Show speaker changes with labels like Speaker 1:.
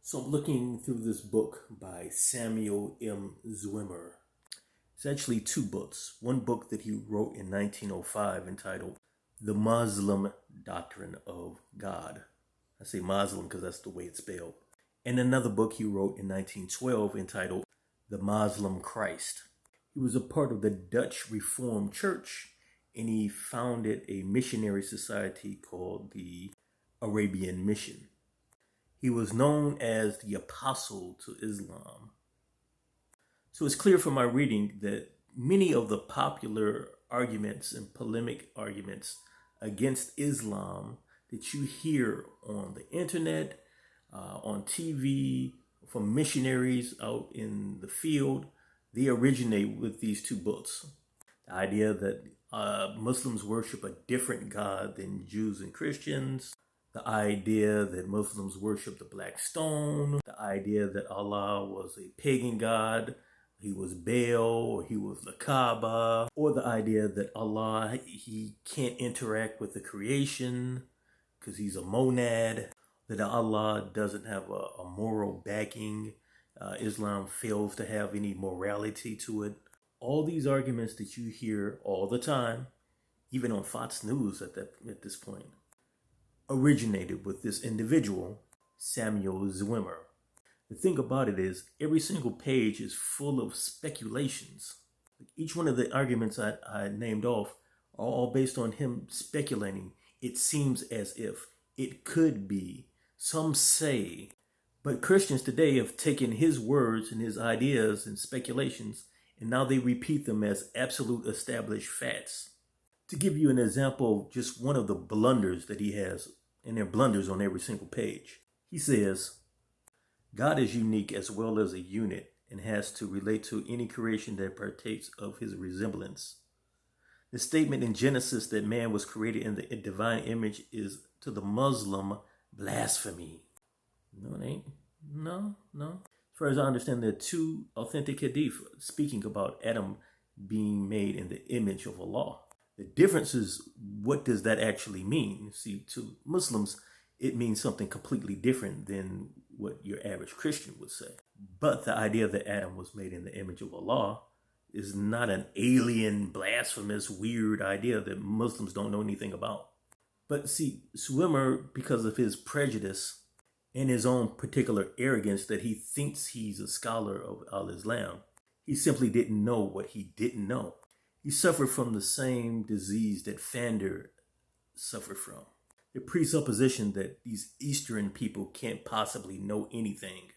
Speaker 1: So I'm looking through this book by Samuel M. Zwemer. It's actually two books. One book that he wrote in 1905 entitled The Muslim Doctrine of God. I say Muslim because that's the way it's spelled. And another book he wrote in 1912 entitled The Muslim Christ. He was a part of the Dutch Reformed Church, and he founded a missionary society called the Arabian Mission. He was known as the apostle to Islam. So it's clear from my reading that many of the popular arguments and polemic arguments against Islam that you hear on the internet, on TV, from missionaries out in the field, they originate with these two books. The idea that Muslims worship a different God than Jews and Christians, the idea that Muslims worship the black stone, the idea that Allah was a pagan god, he was Baal, or he was the Kaaba, or the idea that Allah, he can't interact with the creation because he's a monad, that Allah doesn't have a moral backing, Islam fails to have any morality to it. All these arguments that you hear all the time, even on Fox News at this point, originated with this individual, Samuel Zwemer. The thing about it is, every single page is full of speculations. Each one of the arguments I named off are all based on him speculating. It seems as if it could be. Some say, but Christians today have taken his words and his ideas and speculations, and now they repeat them as absolute established facts. To give you an example of just one of the blunders that he has, and there are blunders on every single page. He says, God is unique as well as a unit and has to relate to any creation that partakes of his resemblance. The statement in Genesis that man was created in the divine image is to the Muslim blasphemy. No, it ain't. No. As far as I understand, there are two authentic hadith speaking about Adam being made in the image of Allah. The difference is, what does that actually mean? See, to Muslims, it means something completely different than what your average Christian would say. But the idea that Adam was made in the image of Allah is not an alien, blasphemous, weird idea that Muslims don't know anything about. But see, Zwemer, because of his prejudice and his own particular arrogance that he thinks he's a scholar of Al-Islam, he simply didn't know what he didn't know. He suffered from the same disease that Fander suffered from. The presupposition that these Eastern people can't possibly know anything.